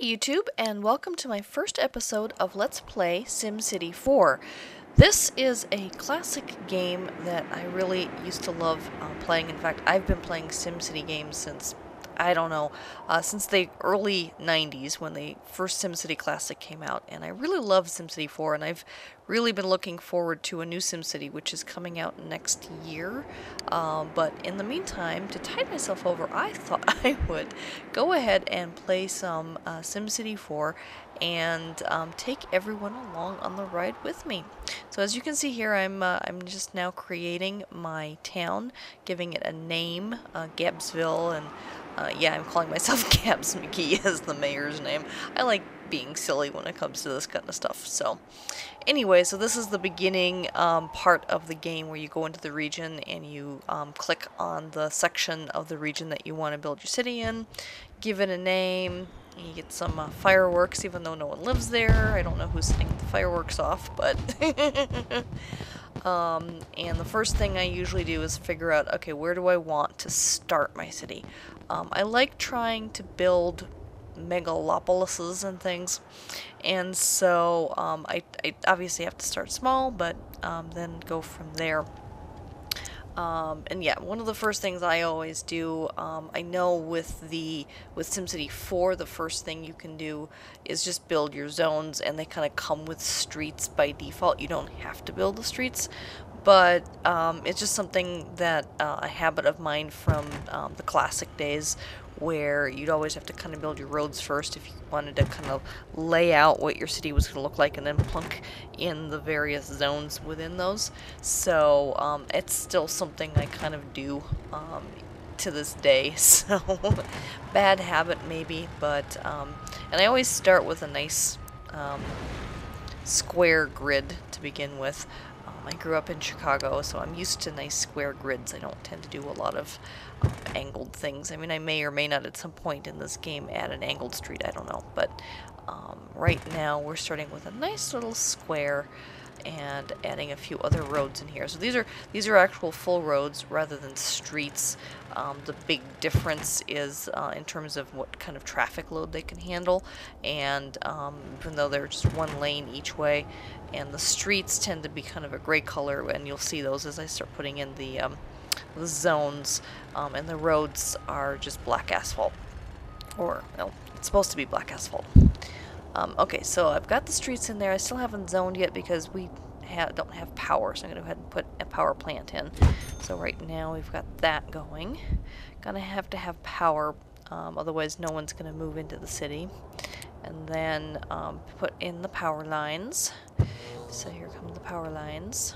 YouTube, and welcome to my first episode of Let's Play SimCity 4. This is a classic game that I really used to love playing. In fact, I've been playing SimCity games since, I don't know, since the early 90s when the first SimCity Classic came out, and I really love SimCity 4, and I've really been looking forward to a new SimCity, which is coming out next year. But in the meantime, to tide myself over, I thought I would go ahead and play some SimCity 4 and take everyone along on the ride with me. So as you can see here, I'm just now creating my town, giving it a name, Gabsville, and yeah, I'm calling myself Gabs McGee as the mayor's name. I like being silly when it comes to this kind of stuff. So anyway, so this is the beginning part of the game where you go into the region and you click on the section of the region that you want to build your city in, give it a name, you get some fireworks even though no one lives there. I don't know who's setting the fireworks off, but and the first thing I usually do is figure out, okay, where do I want to start my city? I like trying to build megalopolises and things, and so I obviously have to start small, but then go from there. And yeah, one of the first things I always do, I know with SimCity 4, the first thing you can do is just build your zones, and they kind of come with streets by default. You don't have to build the streets, but it's just something that a habit of mine from the classic days, where you'd always have to kind of build your roads first if you wanted to kind of lay out what your city was going to look like, and then plunk in the various zones within those. So it's still something I kind of do to this day. So bad habit maybe, but and I always start with a nice square grid to begin with. I grew up in Chicago, so I'm used to nice square grids. I don't tend to do a lot of angled things. I mean, I may or may not at some point in this game add an angled street, I don't know. But right now we're starting with a nice little square and adding a few other roads in here. So these are actual full roads rather than streets. The big difference is in terms of what kind of traffic load they can handle, and even though they're just one lane each way, and the streets tend to be kind of a gray color, and you'll see those as I start putting in the zones, and the roads are just black asphalt, or well, it's supposed to be black asphalt. Okay, so I've got the streets in there. I still haven't zoned yet because we don't have power, so I'm going to go ahead and put a power plant in. So right now we've got that going. Gonna have to have power, otherwise no one's going to move into the city. And then put in the power lines. So here come the power lines.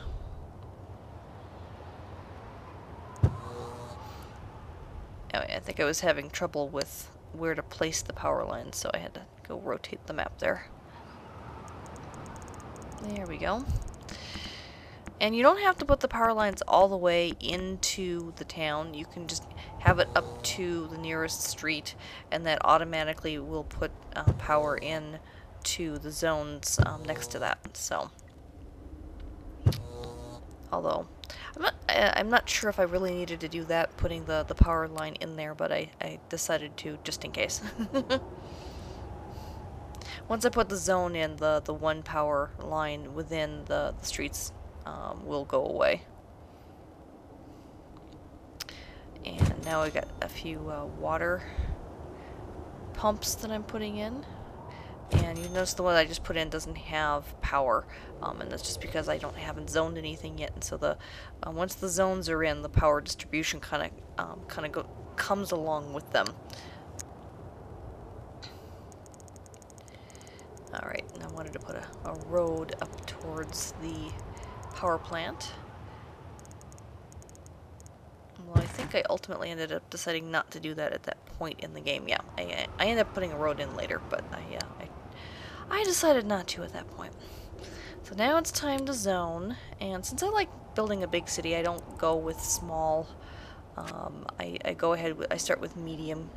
Anyway, I think I was having trouble with where to place the power lines, so I had to go rotate the map there. There we go. And you don't have to put the power lines all the way into the town. You can just have it up to the nearest street, and that automatically will put power in to the zones next to that. So, although I'm not sure if I really needed to do that, putting the power line in there, but I decided to just in case. Once I put the zone in, the one power line within the streets will go away. And now I got a few water pumps that I'm putting in. And you notice the one I just put in doesn't have power, and that's just because I haven't zoned anything yet. And so the once the zones are in, the power distribution kind of comes along with them. All right, and I wanted to put a road up towards the power plant. Well, I think I ultimately ended up deciding not to do that at that point in the game. Yeah, I ended up putting a road in later, but I decided not to at that point. So now it's time to zone, and since I like building a big city, I don't go with small. I go ahead I start with medium.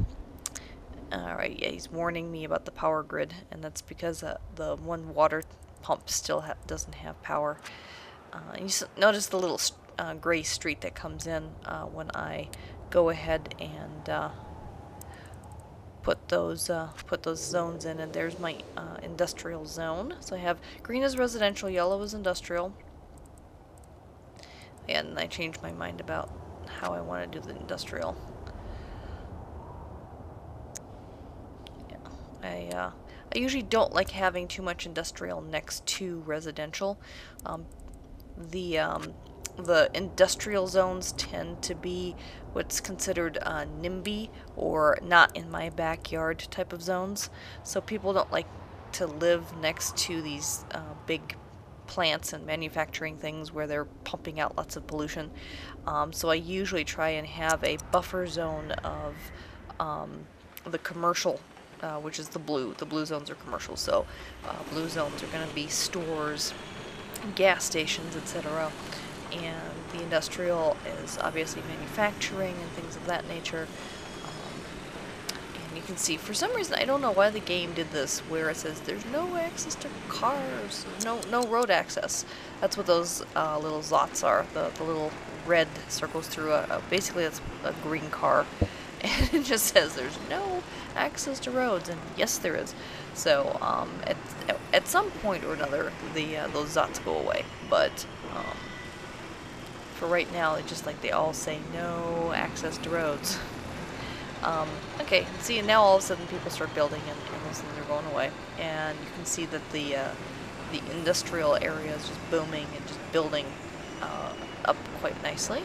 Alright, yeah, he's warning me about the power grid, and that's because the one water pump still doesn't have power. You notice the little gray street that comes in when I go ahead and put those zones in. And there's my industrial zone. So I have green is residential, yellow is industrial. And I changed my mind about how I want to do the industrial. Yeah, I usually don't like having too much industrial next to residential. The industrial zones tend to be what's considered NIMBY, or not in my backyard type of zones. So people don't like to live next to these big plants and manufacturing things where they're pumping out lots of pollution. So I usually try and have a buffer zone of the commercial, which is the blue. The blue zones are commercial, so blue zones are going to be stores, gas stations, etc. And the industrial is obviously manufacturing and things of that nature. And you can see, for some reason, I don't know why the game did this, where it says there's no access to cars, no road access. That's what those little zots are, the little red circles through basically that's a green car. And it just says there's no access to roads, and yes there is. So at some point or another, those zots go away, but for right now, it's just like they all say no access to roads. Okay, see, and now all of a sudden people start building, and those things are going away. And you can see that the industrial area is just booming and just building up quite nicely.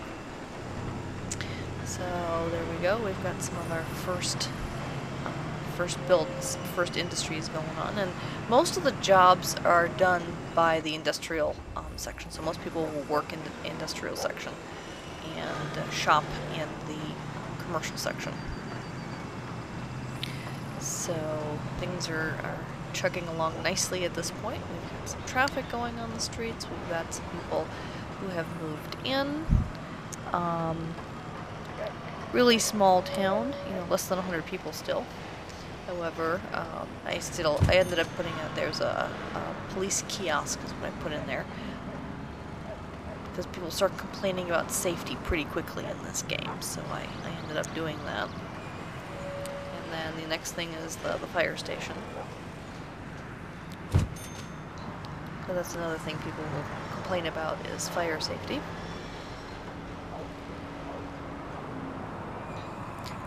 So there we go. We've got some of our first industries going on, and most of the jobs are done by the industrial section. So most people will work in the industrial section and shop in the commercial section. So things are chugging along nicely at this point. We've got some traffic going on the streets. We've got some people who have moved in. Really small town, less than 100 people still. However, I ended up putting out, there's a police kiosk is what I put in there, because people start complaining about safety pretty quickly in this game, so I ended up doing that. And then the next thing is the fire station. So that's another thing people will complain about, is fire safety.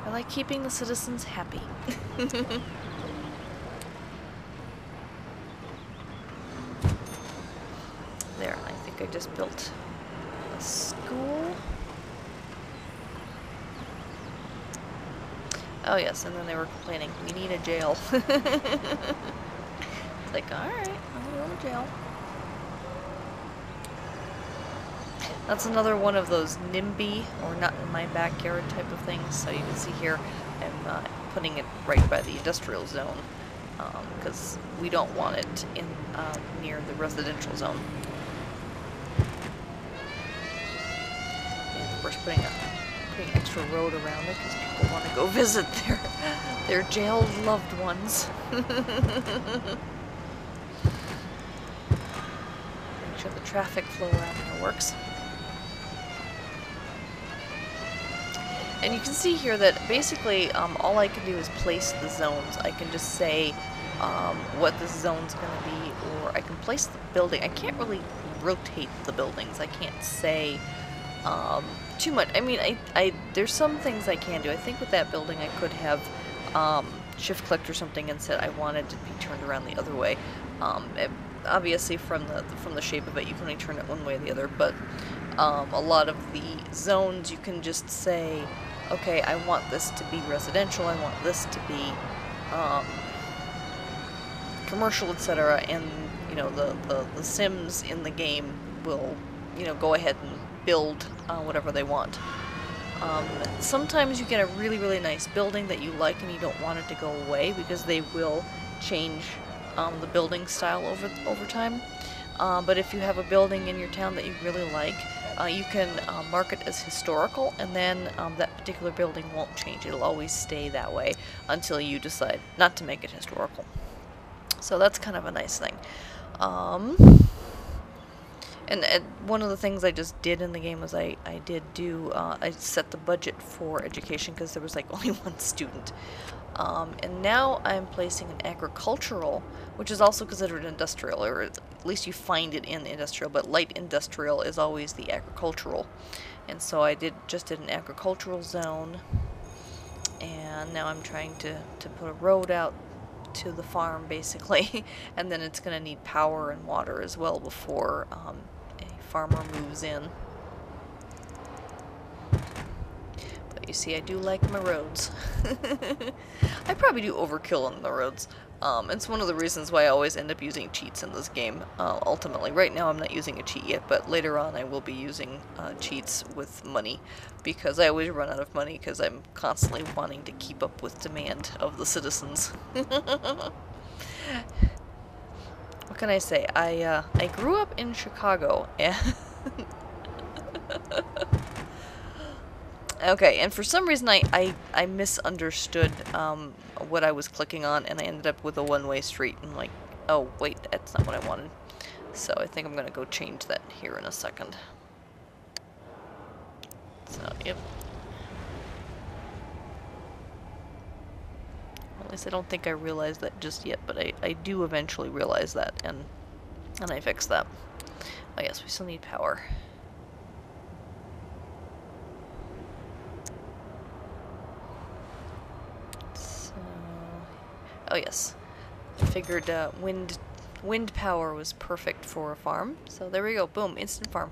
I like keeping the citizens happy. There, I think I just built a school. Oh yes, and then they were complaining, we need a jail. It's like, alright, I'll go to jail. That's another one of those NIMBY, or not in my backyard type of things. So you can see here, I'm putting it right by the industrial zone, because we don't want it in near the residential zone. And of course, putting an extra road around it because people want to go visit their jailed loved ones. Make sure the traffic flow around here works. And you can see here that basically all I can do is place the zones. I can just say what this zone's going to be, or I can place the building. I can't really rotate the buildings. I can't say too much. I mean, there's some things I can do. I think with that building I could have shift clicked or something and said I wanted to be turned around the other way. Obviously from the shape of it you can only turn it one way or the other, but a lot of the zones you can just say, okay, I want this to be residential, I want this to be commercial, etc. And the Sims in the game will go ahead and build whatever they want. Sometimes you get a really, really nice building that you like and you don't want it to go away, because they will change the building style over time. But if you have a building in your town that you really like, you can mark it as historical, and then that particular building won't change. It'll always stay that way until you decide not to make it historical. So that's kind of a nice thing. And one of the things I just did in the game was I set the budget for education, because there was like only one student. And now I'm placing an agricultural, which is also considered industrial, or at least you find it in industrial, but light industrial is always the agricultural. And so I just did an agricultural zone, and now I'm trying to put a road out to the farm, basically, and then it's going to need power and water as well before a farmer moves in. But you see, I do like my roads. I probably do overkill on the roads. It's one of the reasons why I always end up using cheats in this game, ultimately. Right now I'm not using a cheat yet, but later on I will be using cheats with money, because I always run out of money because I'm constantly wanting to keep up with demand of the citizens. What can I say? I grew up in Chicago, and okay, and for some reason I misunderstood what I was clicking on, and I ended up with a one-way street, and like, oh wait, that's not what I wanted. So I think I'm gonna go change that here in a second. So, yep. Well, at least I don't think I realized that just yet, but I do eventually realize that, and I fix that. Oh yes, we still need power. Oh yes, I figured wind power was perfect for a farm, so there we go, boom, instant farm.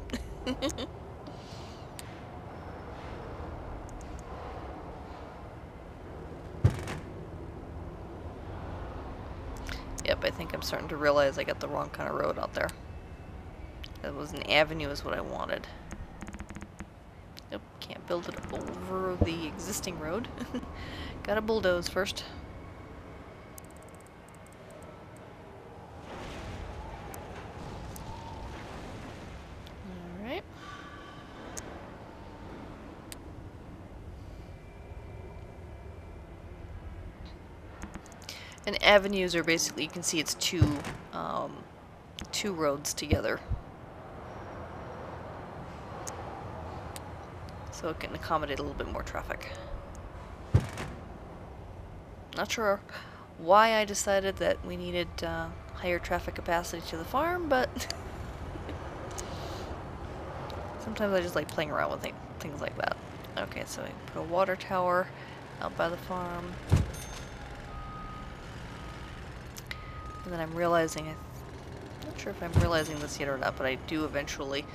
Yep, I think I'm starting to realize I got the wrong kind of road out there. That was an avenue is what I wanted. Nope, can't build it over the existing road. Gotta bulldoze first. And avenues are basically, you can see it's two roads together. So it can accommodate a little bit more traffic. Not sure why I decided that we needed higher traffic capacity to the farm, but sometimes I just like playing around with things like that. Okay, so I put a water tower out by the farm. And then I'm realizing, I'm not sure if I'm realizing this yet or not, but I do eventually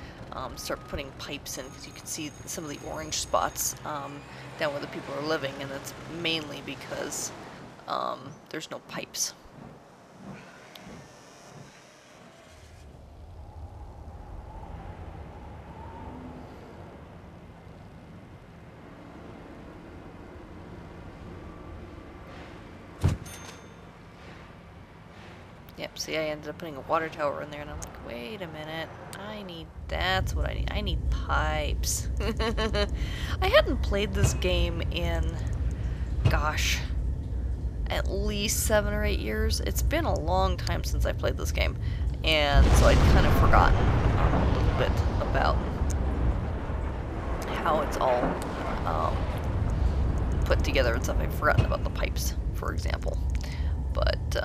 start putting pipes in, because you can see some of the orange spots down where the people are living, and that's mainly because there's no pipes. Yep, see, I ended up putting a water tower in there, and I'm like, wait a minute, that's what I need. I need pipes. I hadn't played this game in, gosh, at least 7 or 8 years. It's been a long time since I played this game, and so I'd kind of forgotten a little bit about how it's all put together and stuff. I've forgotten about the pipes, for example. But,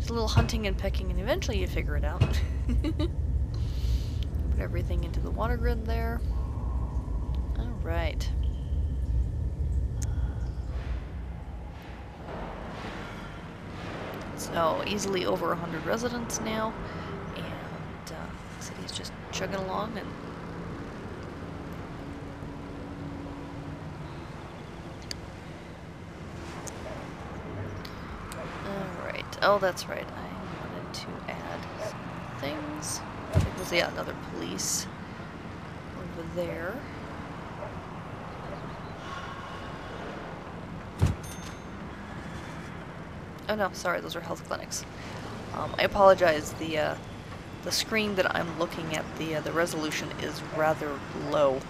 a little hunting and pecking, and eventually you figure it out. Put everything into the water grid there. Alright. So, easily over 100 residents now, and the city's just chugging along, and oh, that's right. I wanted to add some things. It was, yeah, another police over there. Oh no, sorry, those are health clinics. I apologize. The screen that I'm looking at, the resolution is rather low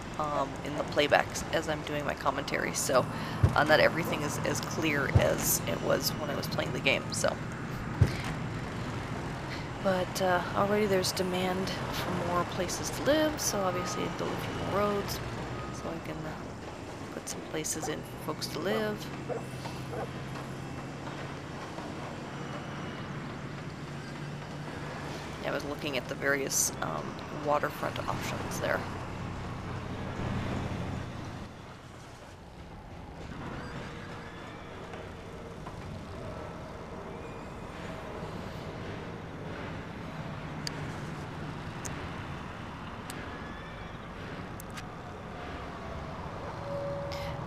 in the playbacks as I'm doing my commentary, so not everything is as clear as it was when I was playing the game. So. But already there's demand for more places to live, so obviously I build a few more roads so I can put get some places in for folks to live. I was looking at the various waterfront options there.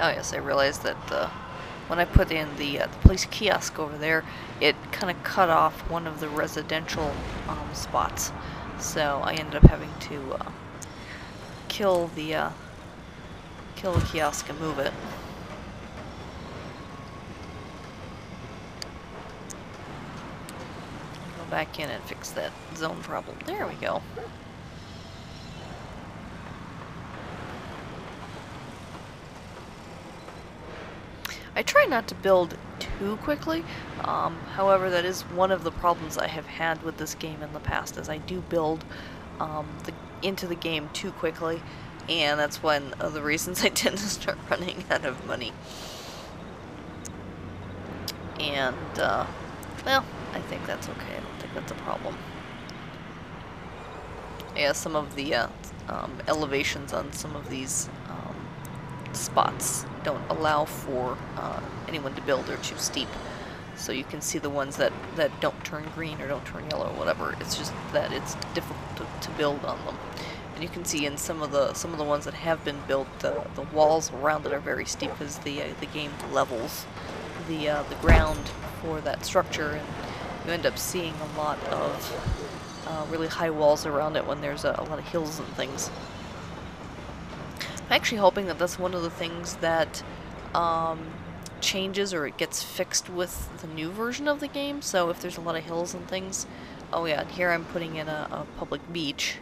Oh yes, I realized that when I put in the police kiosk over there, it kind of cut off one of the residential spots. So I ended up having to kill the kiosk and move it. Go back in and fix that zone problem. There we go. I try not to build too quickly, however that is one of the problems I have had with this game in the past, is I do build into the game too quickly, and that's one of the reasons I tend to start running out of money. And, well, I think that's okay. I don't think that's a problem. Yeah, some of the elevations on some of these spots don't allow for anyone to build. They're too steep, so you can see the ones that don't turn green or don't turn yellow or whatever. It's just that it's difficult to build on them. And you can see in some of the ones that have been built, the walls around it are very steep as the game levels the ground for that structure, and you end up seeing a lot of really high walls around it when there's a lot of hills and things. I'm actually hoping that that's one of the things that changes or it gets fixed with the new version of the game. So if there's a lot of hills and things, oh yeah, and here I'm putting in a public beach.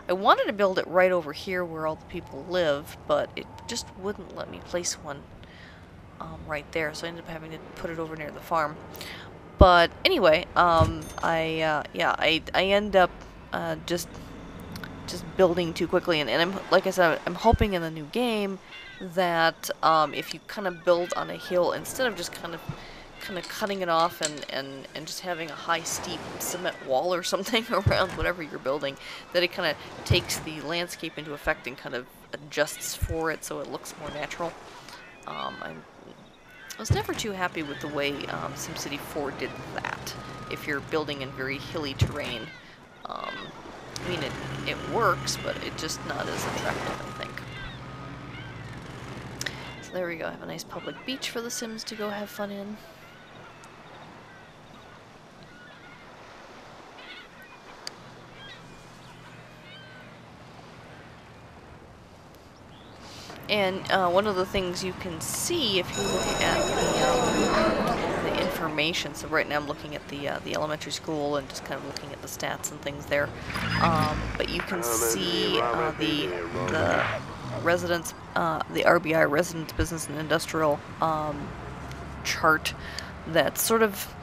I wanted to build it right over here where all the people live, but it just wouldn't let me place one right there, so I ended up having to put it over near the farm. But anyway, I end up just building too quickly, and I'm, like I said, I'm hoping in the new game that if you kind of build on a hill, instead of just kind of cutting it off and just having a high steep cement wall or something around whatever you're building, that it kind of takes the landscape into effect and kind of adjusts for it so it looks more natural. I was never too happy with the way SimCity 4 did that. If you're building in very hilly terrain, I mean, it works, but it's just not as attractive, I think. So there we go. I have a nice public beach for the Sims to go have fun in. And one of the things you can see if you look at the information, so right now I'm looking at the elementary school and just kind of looking at the stats and things there, but you can see the residents, the RBI, Residence, Business, and Industrial chart that's sort of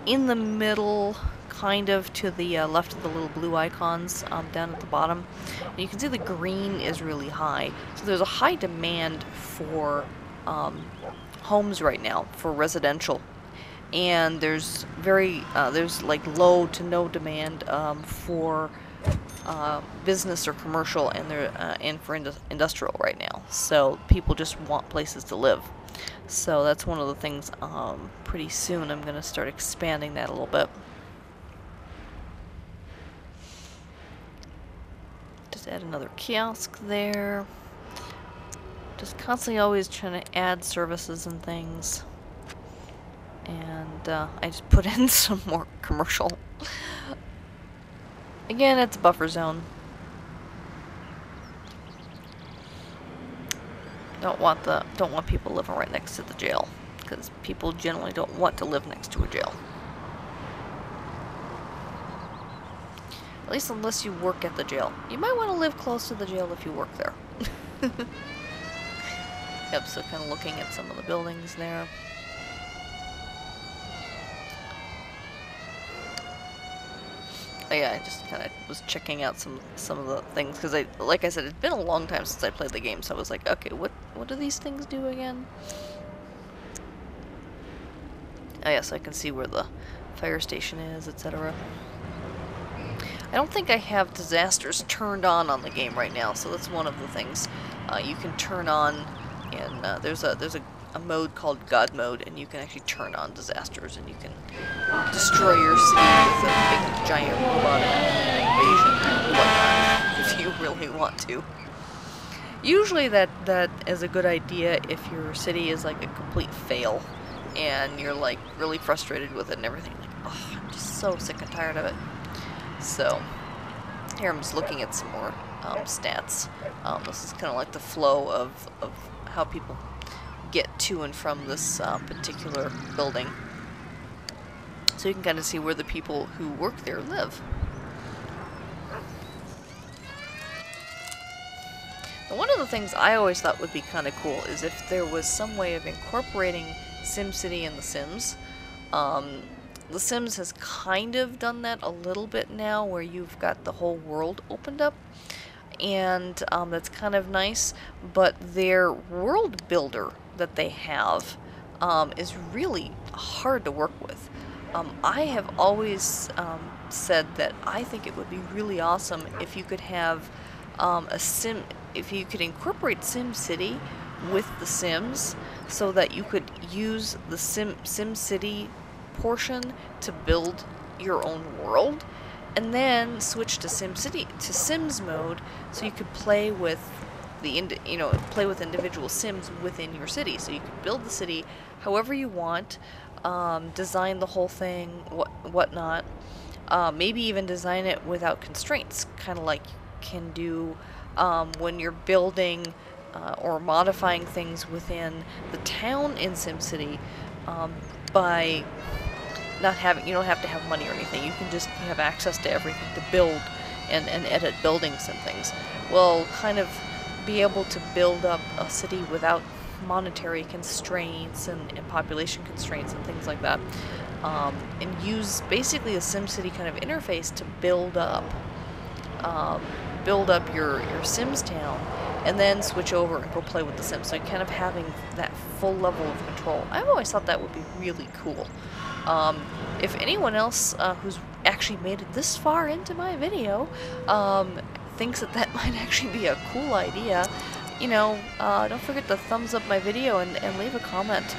in the middle, kind of to the left of the little blue icons down at the bottom. And you can see the green is really high. So there's a high demand for homes right now for residential, and there's there's like low to no demand for business or commercial, and for industrial right now. So people just want places to live. So that's one of the things. Pretty soon I'm going to start expanding that a little bit. Just add another kiosk there. Just constantly always trying to add services and things. And I just put in some more commercial. Again, it's a buffer zone. Don't want people living right next to the jail, because people generally don't want to live next to a jail. At least unless you work at the jail. You might want to live close to the jail if you work there. Yep, so kind of looking at some of the buildings there. Oh yeah, I just kind of was checking out some of the things, because like I said, it's been a long time since I played the game, so I was like, okay, what What do these things do again? Oh yes, I can see where the fire station is, etc. I don't think I have disasters turned on the game right now, so that's one of the things you can turn on. And there's a mode called God mode, and you can actually turn on disasters, and you can destroy your city with a big giant robot invasion and whatnot, if you really want to. Usually that is a good idea if your city is like a complete fail, and you're like really frustrated with it and everything. Like, oh, I'm just so sick and tired of it. So, here I'm just looking at some more stats. This is kind of like the flow of how people get to and from this particular building. So you can kind of see where the people who work there live. Now, one of the things I always thought would be kind of cool is if there was some way of incorporating SimCity and The Sims. The Sims has kind of done that a little bit now, where you've got the whole world opened up, and that's kind of nice, but their world builder that they have is really hard to work with. I have always said that I think it would be really awesome if you could have if you could incorporate SimCity with The Sims, so that you could use the SimCity portion to build your own world, and then switch to SimCity to Sims mode, so you could play with play with individual Sims within your city. So you could build the city however you want, design the whole thing, whatnot. Maybe even design it without constraints, kind of like you can do when you're building or modifying things within the town in SimCity, by not having, you don't have to have money or anything. You can just have access to everything to build and edit buildings and things. Well, kind of be able to build up a city without monetary constraints and population constraints and things like that, and use basically a SimCity kind of interface to build up your Sims town, and then switch over and go play with the Sims. So kind of having that full level of control. I've always thought that would be really cool. If anyone else who's actually made it this far into my video thinks that that might actually be a cool idea, don't forget to thumbs up my video and leave a comment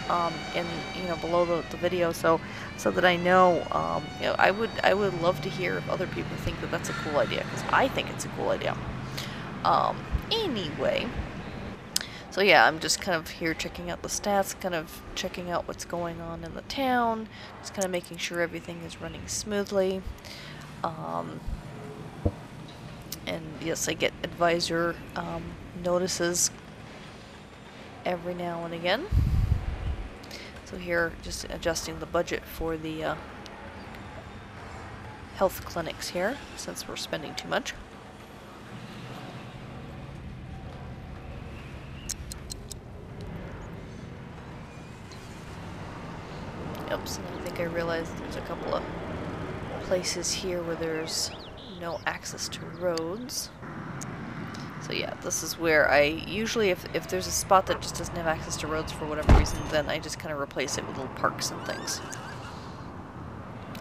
below the video, so that I know. I would love to hear if other people think that that's a cool idea, because I think it's a cool idea. Anyway, so yeah, I'm just kind of here checking out the stats, kind of checking out what's going on in the town, just kind of making sure everything is running smoothly. And yes, I get advisor notices every now and again. So here, just adjusting the budget for the health clinics here, since we're spending too much. Oops, and I think I realized there's a couple of places here where there's no access to roads. So yeah, this is where I usually, if there's a spot that just doesn't have access to roads for whatever reason, then I just kind of replace it with little parks and things.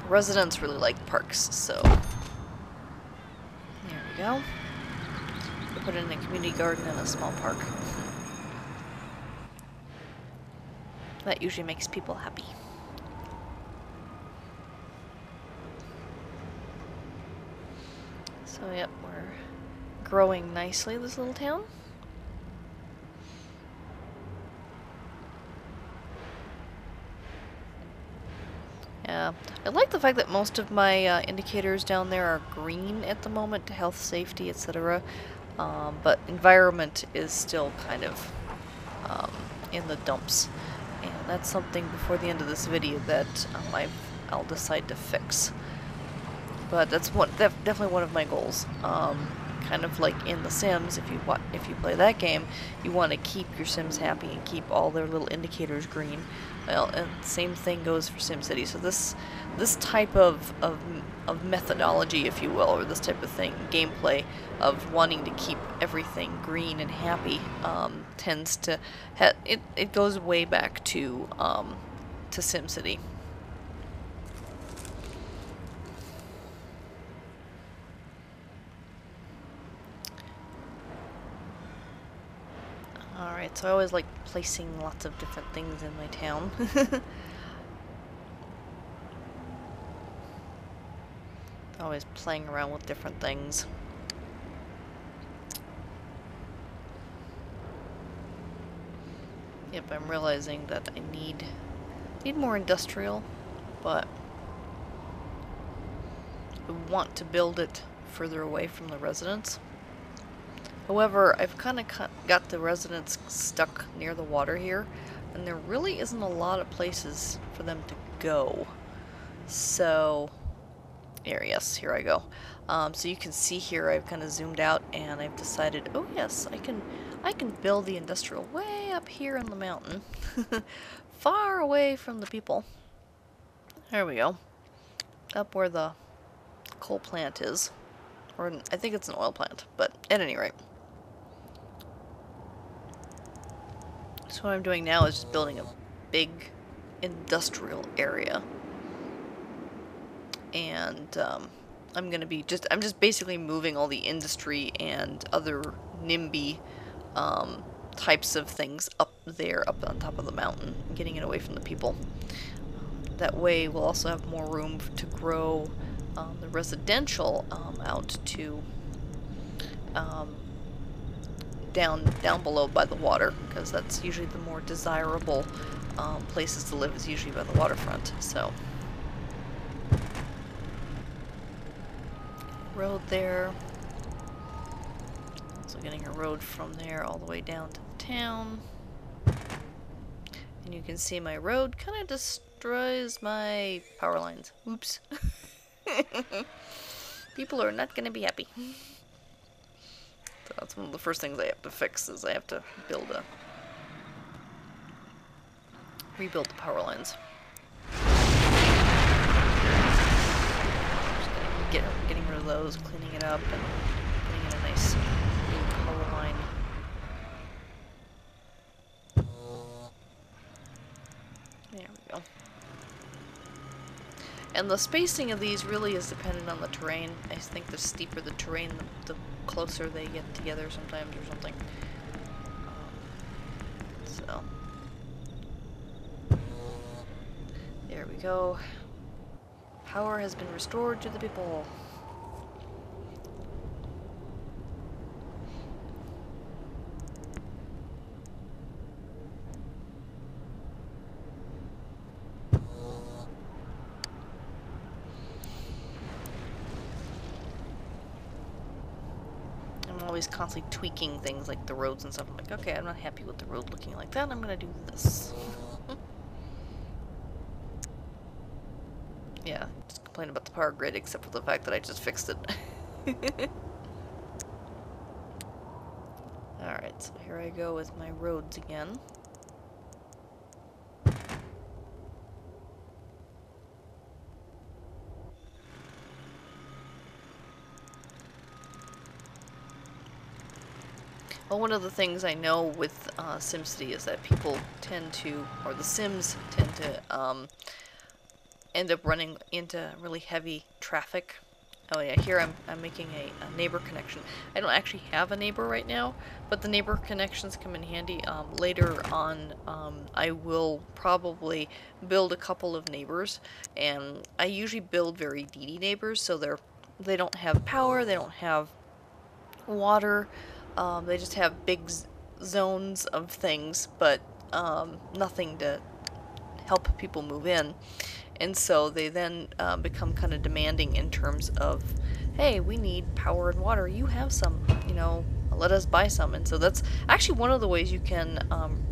Residents really like parks, so there we go. We put in a community garden and a small park. That usually makes people happy. So yep, we're growing nicely, this little town. Yeah, I like the fact that most of my indicators down there are green at the moment, health, safety, etc. But environment is still kind of in the dumps. And that's something before the end of this video that I'll decide to fix. But that's definitely one of my goals. kind of like in The Sims, if you play that game, you want to keep your Sims happy and keep all their little indicators green. Well, and same thing goes for SimCity. So this type of methodology, if you will, or this type of thing, gameplay of wanting to keep everything green and happy, tends to it goes way back to SimCity. Alright, so I always like placing lots of different things in my town. Always playing around with different things. Yep, I'm realizing that I need more industrial, but I want to build it further away from the residents. However, I've kind of got the residents stuck near the water here, and there really isn't a lot of places for them to go. So, here I go. So you can see here I've kind of zoomed out, and I've decided, oh yes, I can build the industrial way up here in the mountain, far away from the people. There we go. Up where the coal plant is. Or I think it's an oil plant, but at any rate. So what I'm doing now is just building a big industrial area. And I'm just basically moving all the industry and other NIMBY types of things up on top of the mountain, getting it away from the people. That way we'll also have more room to grow the residential out to down below by the water, because that's usually the more desirable places to live, is usually by the waterfront. So road there. So getting a road from there all the way down to the town. And you can see my road kind of destroys my power lines. Oops. People are not going to be happy. So that's one of the first things I have to fix, is I have to rebuild the power lines. Just getting rid of those, cleaning it up, and putting in a nice new power line. There we go. And the spacing of these really is dependent on the terrain. I think the steeper the terrain, the closer they get together sometimes, or something. So there we go. Power has been restored to the people. Always constantly tweaking things like the roads and stuff. I'm like, okay, I'm not happy with the road looking like that, I'm gonna do this. Yeah, just complain about the power grid, except for the fact that I just fixed it. Alright, so here I go with my roads again. Well, one of the things I know with SimCity is that people tend to, or the Sims tend to, end up running into really heavy traffic. Oh yeah, here I'm making a neighbor connection. I don't actually have a neighbor right now, but the neighbor connections come in handy. Later on, I will probably build a couple of neighbors, and I usually build very needy neighbors, so they don't have power, they don't have water. They just have big zones of things, but nothing to help people move in. And so they then become kind of demanding in terms of, hey, we need power and water. You have some, you know, let us buy some. And so that's actually one of the ways you can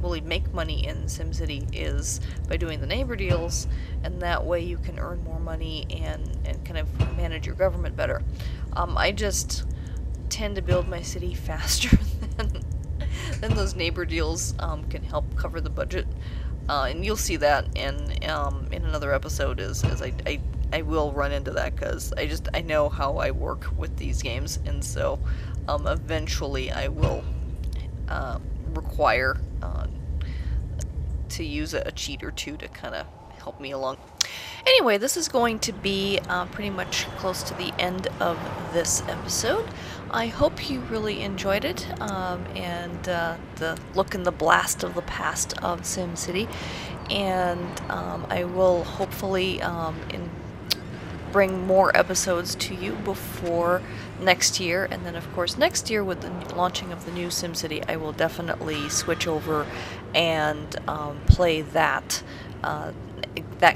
really make money in SimCity, is by doing the neighbor deals, and that way you can earn more money and kind of manage your government better. I just tend to build my city faster than those neighbor deals can help cover the budget. And you'll see that in another episode as I will run into that, because I know how I work with these games, and so eventually I will require to use a cheat or two to kind of help me along. Anyway, this is going to be pretty much close to the end of this episode. I hope you really enjoyed it, and the look and the blast of the past of SimCity. And I will hopefully bring more episodes to you before next year. And then, of course, next year with the launching of the new SimCity, I will definitely switch over and play that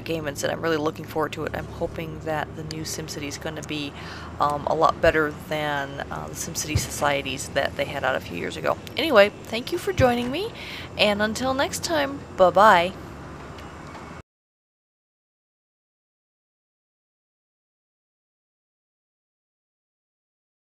game instead. I'm really looking forward to it. I'm hoping that the new SimCity is going to be a lot better than the SimCity societies that they had out a few years ago. Anyway, thank you for joining me, and until next time, bye-bye.